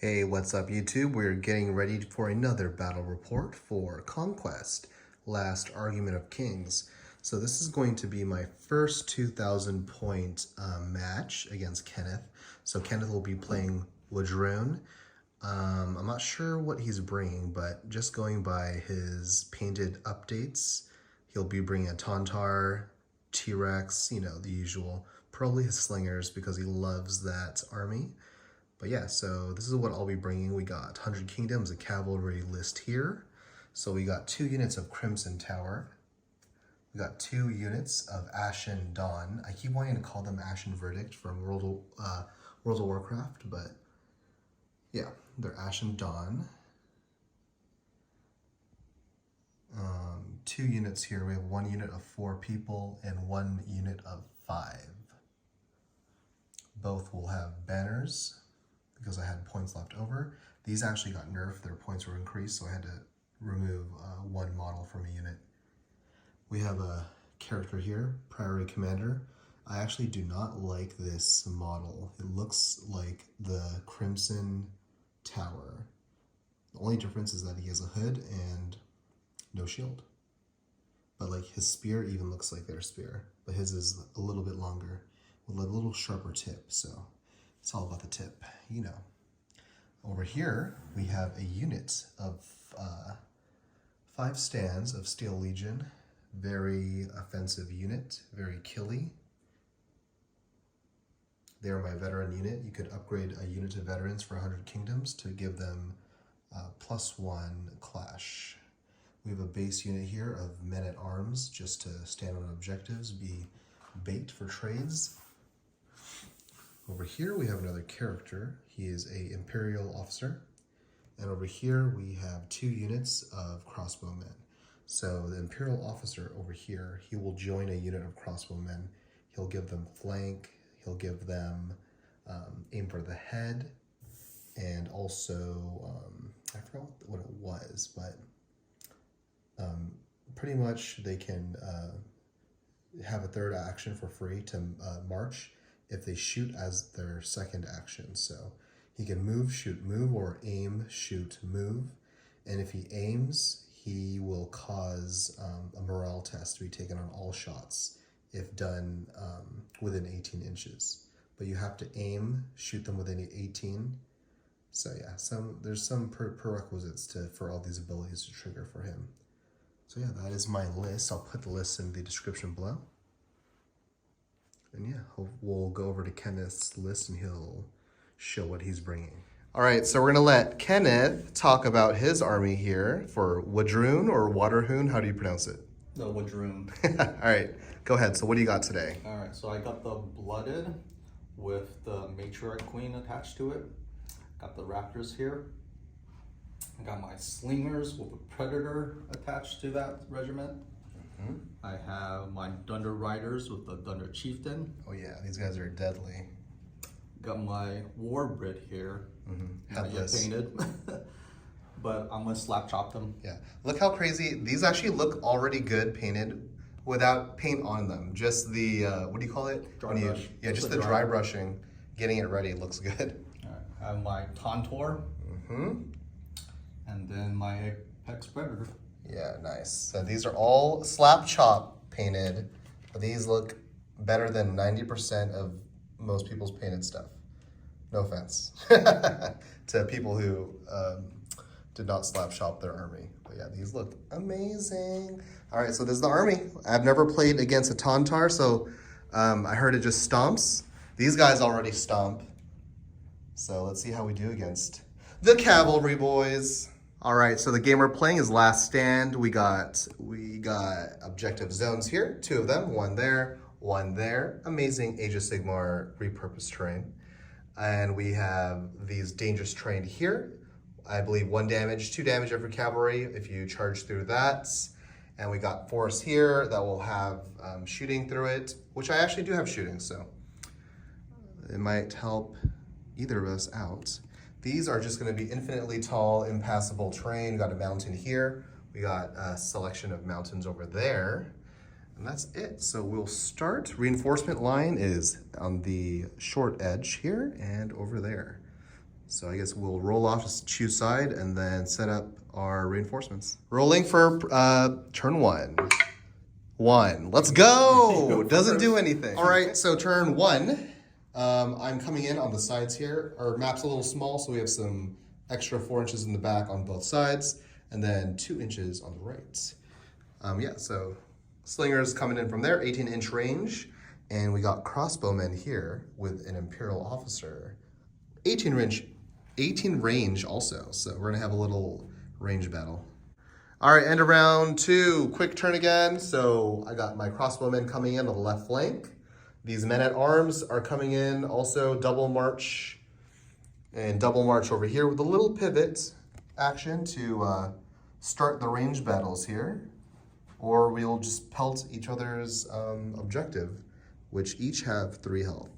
Hey, what's up YouTube? We're getting ready for another battle report for Conquest, Last Argument of Kings. So this is going to be my first 2,000 point match against Kenneth. So Kenneth will be playing Wadrone. I'm not sure what he's bringing, but just going by his painted updates, he'll be bringing a Tauntaur, T-Rex, you know, the usual. Probably his slingers because he loves that army. But yeah, so this is what I'll be bringing. We got 100 Kingdoms, a cavalry list here. So we got 2 units of Crimson Tower. We got 2 units of Ashen Dawn. I keep wanting to call them Ashen Verdict from World of Warcraft, but yeah, they're Ashen Dawn. 2 units here. We have 1 unit of 4 people and 1 unit of 5. Both will have banners, because I had points left over. These actually got nerfed, their points were increased, so I had to remove 1 model from a unit. We have a character here, Priory Commander. I actually do not like this model. It looks like the Crimson Tower. The only difference is that he has a hood and no shield. But like his spear even looks like their spear, but his is a little bit longer with a little sharper tip, so it's all about the tip, you know. Over here, we have a unit of 5 stands of Steel Legion. Very offensive unit, very killy. They are my veteran unit. You could upgrade a unit of veterans for 100 Kingdoms to give them +1 clash. We have a base unit here of men-at-arms just to stand on objectives, be bait for trades. Over here we have another character. He is a Imperial officer. And over here we have 2 units of crossbowmen. So the Imperial officer over here, he will join a unit of crossbowmen. He'll give them flank, he'll give them aim for the head, and also, I forgot what it was, but pretty much they can have a 3rd action for free to march if they shoot as their 2nd action. So he can move, shoot, move, or aim, shoot, move. And if he aims, he will cause a morale test to be taken on all shots if done within 18 inches. But you have to aim, shoot them within 18. So yeah, there's some prerequisites for all these abilities to trigger for him. So yeah, that is my list. I'll put the list in the description below. And yeah, we'll go over to Kenneth's list and he'll show what he's bringing. All right, so we're gonna let Kenneth talk about his army here for Wadrone or Waterhoon. How do you pronounce it? No, Wadrone. All right, go ahead. So what do you got today? All right, so I got the Blooded with the Matriarch Queen attached to it. Got the Raptors here. I got my Slingers with the Predator attached to that regiment. I have my Thunder Riders with the Thunder Chieftain. Oh yeah, these guys are deadly. Got my Warbrit here. Not yet painted, but I'm gonna slap chop them. Yeah, look how crazy. These actually look already good painted without paint on them. Just the, what do you call it? Dry brush. Yeah, just the dry brushing, getting it ready looks good. All right, I have my Tauntaur. And then my Apex Predator. Yeah, nice. So these are all slap chop painted, but these look better than 90% of most people's painted stuff. No offense to people who did not slap chop their army. But yeah, these look amazing. All right, so this is the army. I've never played against a Tauntaur, so I heard it just stomps. These guys already stomp. So let's see how we do against the cavalry boys. All right, so the game we're playing is Last Stand. We got objective zones here, 2 of them, 1 there, 1 there. Amazing Age of Sigmar repurposed terrain. And we have these dangerous terrain here. I believe 1 damage, 2 damage every cavalry if you charge through that. And we got forest here that will have shooting through it, which I actually do have shooting, so it might help either of us out. These are just going to be infinitely tall, impassable terrain. We got a mountain here. We got a selection of mountains over there. And that's it. So we'll start. Reinforcement line is on the short edge here and over there. So I guess we'll roll off, just choose side, and then set up our reinforcements. Rolling for turn 1. 1. Let's go! Doesn't do anything. All right, so turn 1. I'm coming in on the sides here. Our map's a little small, so we have some extra 4 inches in the back on both sides, and then 2 inches on the right. Yeah, so slingers coming in from there, 18-inch range, and we got crossbowmen here with an Imperial officer. 18 range also, so we're gonna have a little range battle. All right, end of round 2, quick turn again. So I got my crossbowmen coming in on the left flank. These men-at-arms are coming in, also double march, and double march over here with a little pivot action to start the range battles here. Or we'll just pelt each other's objective, which each have 3 health.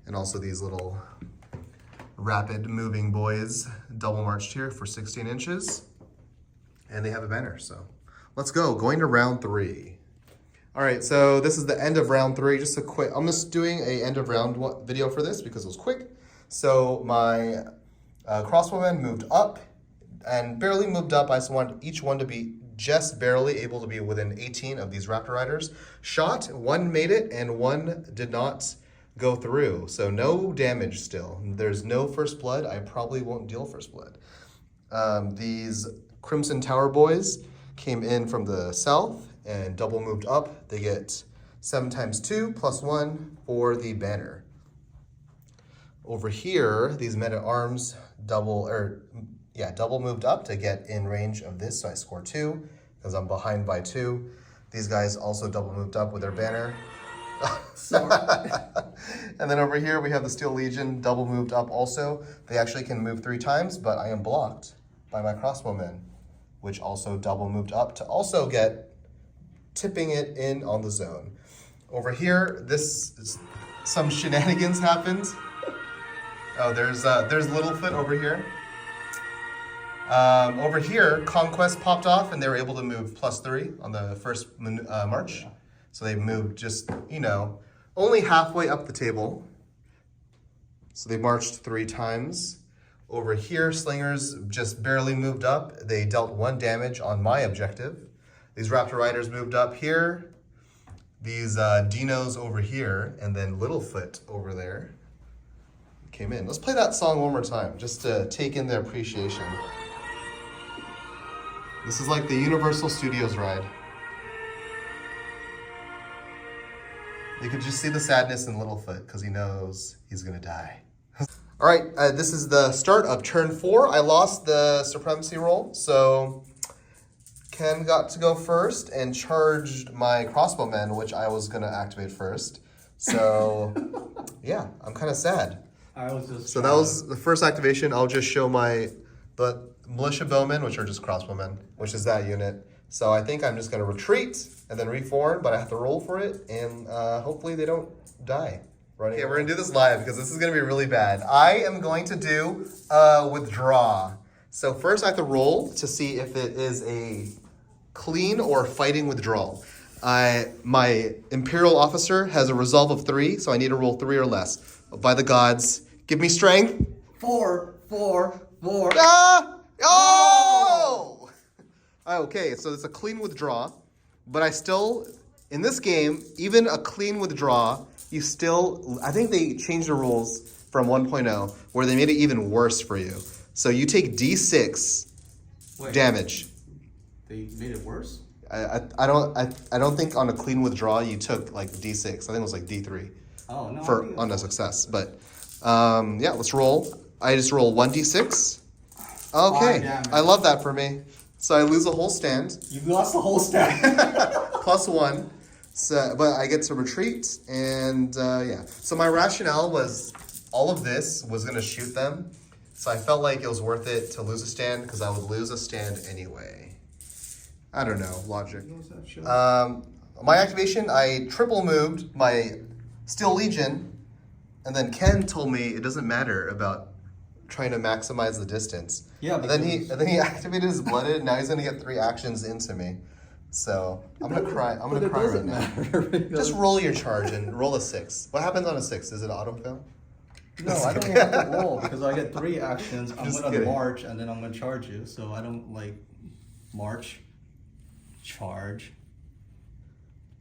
And also these little rapid moving boys double marched here for 16 inches. And they have a banner, so let's go. Going to round 3. All right, so this is the end of round 3. Just a quick, I'm just doing a end of round video for this because it was quick. So my crossbowmen moved up and barely moved up. I just wanted each one to be just barely able to be within 18 of these Raptor Riders. Shot, 1 made it and 1 did not go through. So no damage still. There's no first blood. I probably won't deal first blood. These Crimson Tower boys came in from the south and double moved up. They get 7 times 2 plus 1 for the banner. Over here, these men-at-arms double moved up to get in range of this, so I score 2 because I'm behind by 2. These guys also double moved up with their banner. And then over here we have the Steel Legion double moved up also. They actually can move 3 times, but I am blocked by my crossbowmen, which also double moved up to also get tipping it in on the zone. Over here, some shenanigans happened. Oh, there's Littlefoot over here. Over here, Conquest popped off and they were able to move +3 on the first march. So they moved just, only halfway up the table. So they marched 3 times. Over here, Slingers just barely moved up. They dealt 1 damage on my objective. These Raptor Riders moved up here. These Dinos over here, and then Littlefoot over there came in. Let's play that song one more time, just to take in the appreciation. This is like the Universal Studios ride. You could just see the sadness in Littlefoot because he knows he's gonna die. All right, this is the start of turn 4. I lost the supremacy roll, so Ken got to go first and charged my crossbowmen, which I was gonna activate first. So yeah, I'm kind of sad. So that was the first activation. I'll just show the militia bowmen, which are just crossbowmen, which is that unit. So I think I'm just gonna retreat and then reform, but I have to roll for it, and hopefully they don't die. Okay, we're gonna do this live because this is gonna be really bad. I am going to do withdraw. So first I have to roll to see if it is a clean or fighting withdrawal. My Imperial officer has a resolve of 3, so I need to roll 3 or less. By the gods, give me strength. 4. Ah! Oh! Okay, so it's a clean withdraw, but I still, in this game, even a clean withdraw, I think they changed the rules from 1.0 where they made it even worse for you. So you take D6 damage. They made it worse? I don't think on a clean withdrawal you took like D6. I think it was like D3 on a success. But yeah, let's roll. I just roll 1d6. Okay, I love that for me. So I lose a whole stand. You lost the whole stand. +1. So, but I get to retreat, and yeah. So my rationale was all of this was going to shoot them. So I felt like it was worth it to lose a stand because I would lose a stand anyway. I don't know, logic. My activation, I triple moved my Steel Legion, and then Ken told me it doesn't matter about trying to maximize the distance. Yeah. And then he activated his blooded, and now he's gonna get 3 actions into me. So I'm gonna cry. I'm gonna cry right now. Just roll your charge and roll a 6. What happens on a 6? Is it auto fail? No, I don't even have to roll because I get 3 actions. I'm Just gonna kidding. march and then I'm gonna charge you. So I don't like march, charge,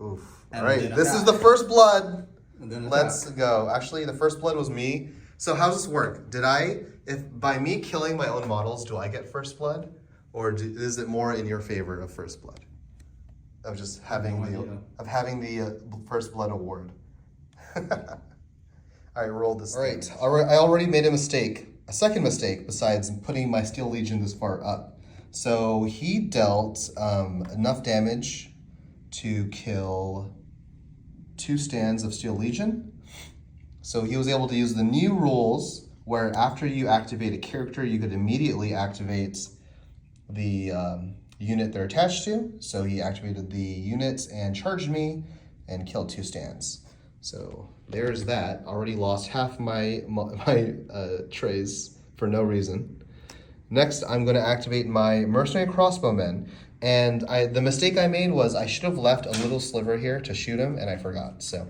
Oof. And All right, then this is attack. the first blood. and then Let's attack. go. Actually, the first blood was me. So how does this work? If by me killing my own models, do I get first blood? Or is it more in your favor of first blood? Of just having the first blood award. All right, roll this. All right, I already made a second mistake besides putting my Steel Legion this far up. So he dealt enough damage to kill 2 stands of Steel Legion. So he was able to use the new rules where after you activate a character, you could immediately activate the unit they're attached to. So he activated the units and charged me and killed 2 stands. So there's that. Already lost half my trays for no reason. Next, I'm going to activate my mercenary crossbowmen. And the mistake I made was I should have left a little sliver here to shoot him, and I forgot. So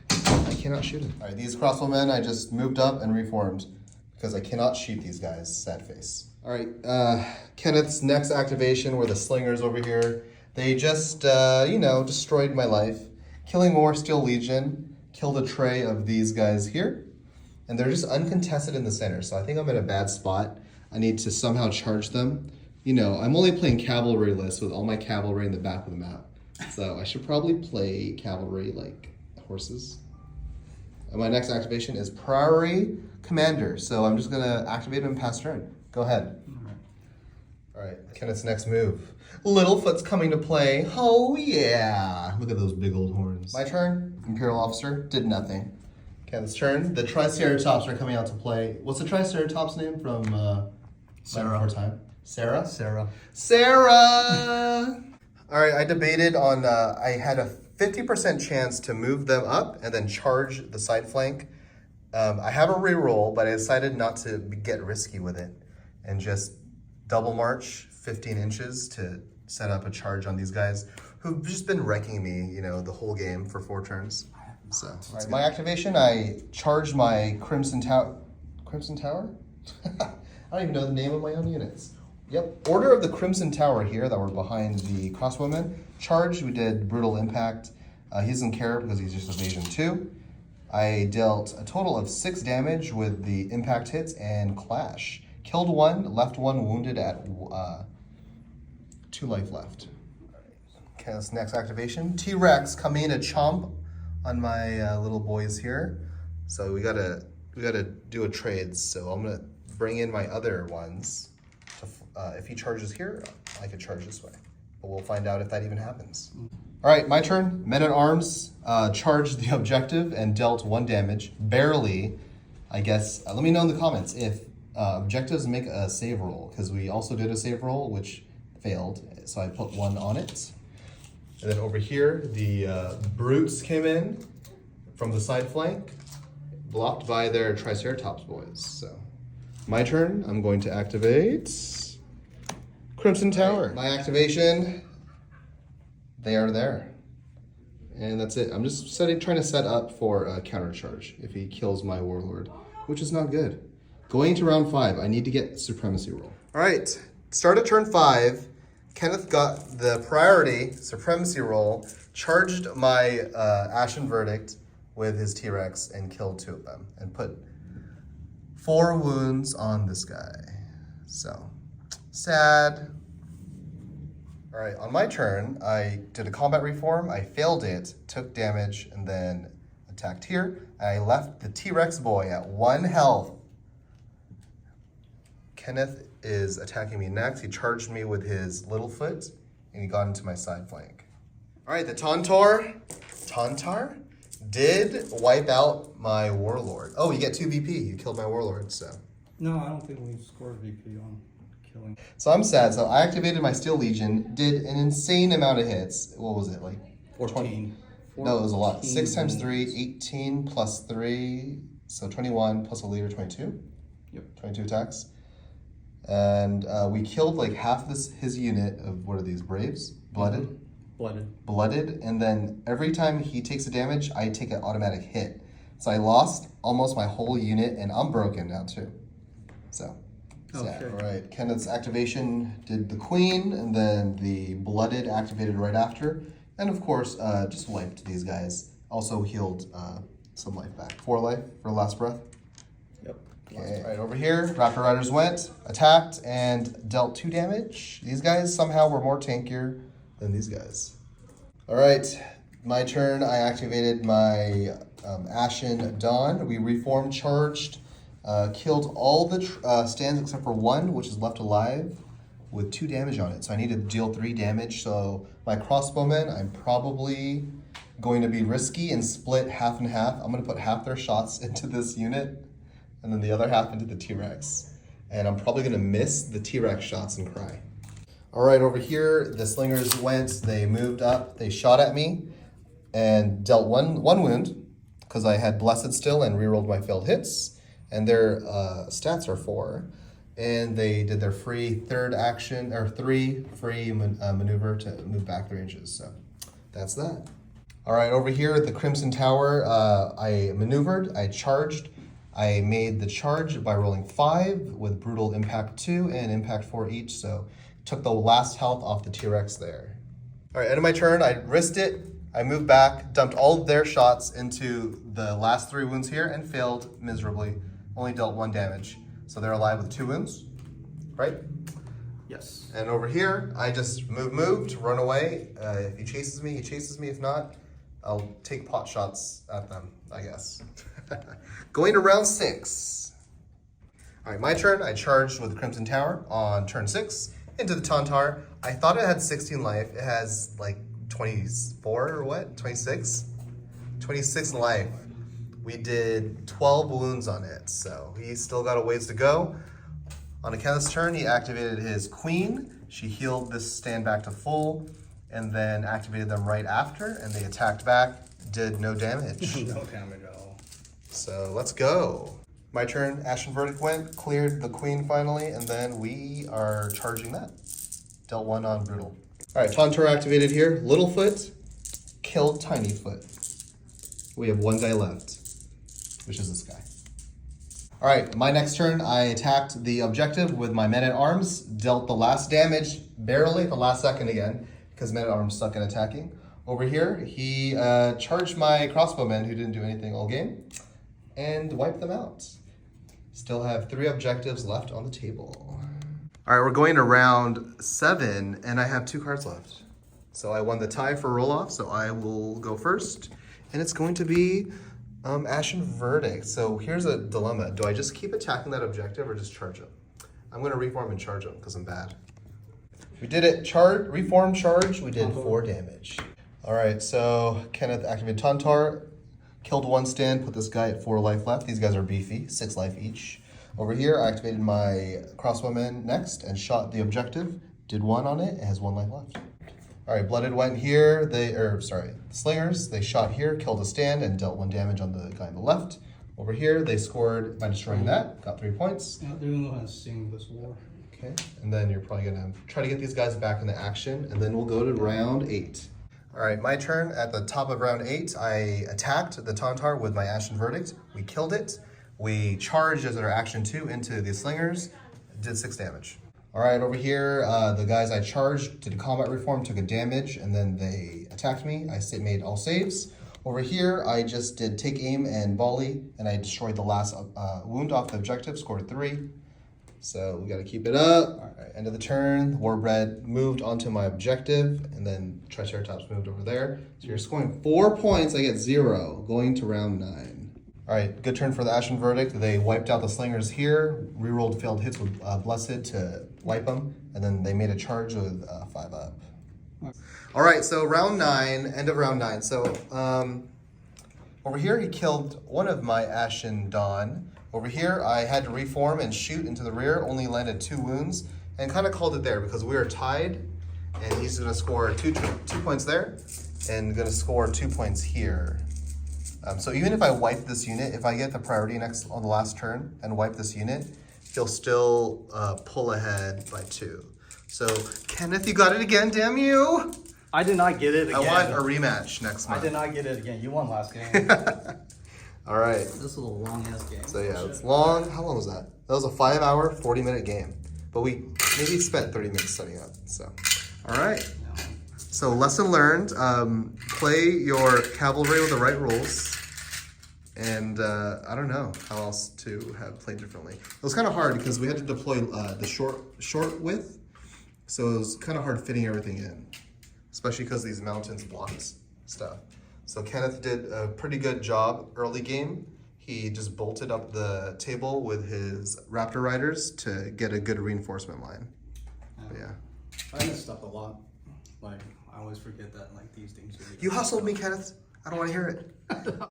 I cannot shoot him. All right, these crossbowmen I just moved up and reformed because I cannot shoot these guys. Sad face. All right, Kenneth's next activation were the slingers over here. They just, destroyed my life. Killing more Steel Legion, killed a tray of these guys here. And they're just uncontested in the center, so I think I'm in a bad spot. I need to somehow charge them. I'm only playing cavalry lists with all my cavalry in the back of the map. So I should probably play cavalry like horses. And my next activation is Priory Commander. So I'm just gonna activate him and pass turn. Go ahead. All right, Kenneth's next move. Littlefoot's coming to play. Oh yeah. Look at those big old horns. My turn. Imperial Officer did nothing. Kenneth's turn. The Triceratops are coming out to play. What's the Triceratops name from Sarah. Before Time? Sarah? Sarah. Sarah! All right, I debated on, I had a 50% chance to move them up and then charge the side flank. I have a reroll, but I decided not to get risky with it and just double march 15 inches to set up a charge on these guys who've just been wrecking me, the whole game for 4 turns. So, all right, my activation, I charged my Crimson Tower. Crimson Tower? I don't even know the name of my own units. Yep, Order of the Crimson Tower here that were behind the crossbowmen. Charged, we did Brutal Impact. He doesn't care because he's just Evasion 2. I dealt a total of 6 damage with the impact hits and clash. Killed 1, left 1 wounded at 2 life left. Okay, this next activation. T-Rex coming to chomp on my little boys here. So we gotta do a trade. So I'm gonna bring in my other ones. If he charges here, I could charge this way. But we'll find out if that even happens. All right, my turn. Men-at-Arms charged the objective and dealt 1 damage. Barely, I guess. Let me know in the comments if objectives make a save roll, because we also did a save roll, which failed. So I put 1 on it. And then over here, the Brutes came in from the side flank, blocked by their Triceratops boys. So my turn, I'm going to activate Crimson Tower. My activation, they are there. And that's it. I'm just trying to set up for a counter charge if he kills my Warlord, which is not good. Going to round 5, I need to get Supremacy roll. All right, start at turn 5. Kenneth got the priority Supremacy roll, charged my Ashen Verdict with his T-Rex and killed 2 of them and put 4 wounds on this guy. So, sad. All right, on my turn, I did a combat reform. I failed it, took damage, and then attacked here. I left the T-Rex boy at 1 health. Kenneth is attacking me next. He charged me with his Littlefoot, and he got into my side flank. All right, the Tauntar did wipe out my Warlord. Oh, you get 2 VP. You killed my Warlord, so. No, I don't think we scored VP on killing. So I'm sad. So I activated my Steel Legion, did an insane amount of hits. What was it, like 14. No, it was a lot. 6 times 3, 18 plus 3, so 21 plus a leader, 22. Yep. 22 attacks. And we killed like half his unit of, what are these, Braves? Blooded? Blooded. Blooded, and then every time he takes a damage, I take an automatic hit So I lost almost my whole unit, and I'm broken now too. So, sad. Okay. All right, Kenneth's activation did the queen, and then the blooded activated right after. And of course, just wiped these guys. Also healed some life back. 4 life for last breath. Yep. Okay, right over here, Raptor Riders went, attacked, and dealt 2 damage. These guys somehow were more tankier than these guys. All right, my turn. I activated my Ashen Dawn. We reformed, charged, killed all the stands except for 1, which is left alive, with 2 damage on it. So I need to deal 3 damage. So my crossbowmen, I'm probably going to be risky and split half and half. I'm going to put half their shots into this unit, and then the other half into the T-Rex. And I'm probably going to miss the T-Rex shots and cry. All right, over here, the slingers went, they moved up, they shot at me and dealt one wound because I had blessed still and rerolled my failed hits, and their stats are 4. And they did their free 3rd action, or 3 free maneuver to move back 3 inches. So that's that. All right, over here at the Crimson Tower, I maneuvered, I charged. I made the charge by rolling 5 with Brutal Impact 2 and Impact 4 each, so took the last health off the T-Rex there. All right, end of my turn, I risked it. I moved back, dumped all of their shots into the last 3 wounds here and failed miserably. Only dealt 1 damage. So they're alive with 2 wounds, right? Yes. And over here, I just moved, run away. If he chases me, he chases me. If not, I'll take pot shots at them, I guess. Going to round 6. All right, my turn. I charged with the Crimson Tower on turn 6 into the Tauntaur. I thought it had 16 life. It has like 24 or what? 26? 26 life. We did 12 wounds on it, so he's still got a ways to go. On a Kenneth's turn, he activated his queen. She healed this stand back to full, and then activated them right after, and they attacked back, did no damage. No damage at all. So let's go. My turn, Ashen Verdict went, cleared the queen finally, and then we are charging that. Dealt 1 on Brutal. All right, Tauntaur activated here. Littlefoot killed Tinyfoot. We have 1 guy left, which is this guy. All right, my next turn, I attacked the objective with my men-at-arms, dealt the last damage, barely at the last second again, because men-at-arms suck at attacking. Over here, he charged my crossbowmen, who didn't do anything all game, and wiped them out. Still have 3 objectives left on the table. All right, we're going to round 7, and I have 2 cards left. So I won the tie for roll-off, so I will go first, and it's going to be Ashen Verdict. So here's a dilemma. Do I just keep attacking that objective or just charge him? I'm going to reform and charge him because I'm bad. We did it. Reform, charge. We did 4 damage. All right, so Kenneth activated Tauntaur, killed 1 stand, put this guy at 4 life left. These guys are beefy, 6 life each. Over here, I activated my crossbowman next and shot the objective. Did 1 on it. It has 1 life left. All right, Blooded went here. The Slingers, they shot here, killed a stand, and dealt 1 damage on the guy on the left. Over here, they scored by destroying that, got 3 points. Yeah, they're gonna go ahead and sing this war. Okay, and then you're probably gonna try to get these guys back into action, and then we'll go to round 8. All right, my turn. At the top of round 8, I attacked the Tauntaur with my Ashen Verdict. We killed it. We charged as our action 2 into the Slingers, did 6 damage. All right, over here, the guys I charged did a combat reform, took a damage, and then they attacked me. I made all saves. Over here, I just did take aim and volley, and I destroyed the last wound off the objective, scored 3. So we got to keep it up. All right, end of the turn. Warbred moved onto my objective, and then Triceratops moved over there. So you're scoring 4 points. I get 0, going to round 9. All right, good turn for the Ashen Verdict. They wiped out the Slingers here, rerolled failed hits with Blessed to wipe them, and then they made a charge with 5 up. All right, so round 9, end of round 9. So over here, he killed 1 of my Ashen Dawn. Over here, I had to reform and shoot into the rear, only landed 2 wounds, and kind of called it there because we are tied, and he's gonna score 2 points there, and gonna score 2 points here. So even if I wipe this unit, if I get the priority next on the last turn and wipe this unit, he'll still pull ahead by 2. So Kenneth, you got it again, damn you! I did not get it again. I want a rematch next month. I did not get it again. You won last game. All right. This is a long ass game. So yeah, it's long. How long was that? That was a 5-hour, 40-minute game. But we maybe spent 30 minutes setting up. So, all right. Yeah. So lesson learned. Play your cavalry with the right rules. And I don't know how else to have played differently. It was kind of hard because we had to deploy the short width. So it was kind of hard fitting everything in, especially because these mountains blocked stuff. So Kenneth did a pretty good job early game. He just bolted up the table with his raptor riders to get a good reinforcement line. But yeah. I messed up a lot. Like, I always forget that, like, these things. You hustled me, Kenneth. I don't want to hear it.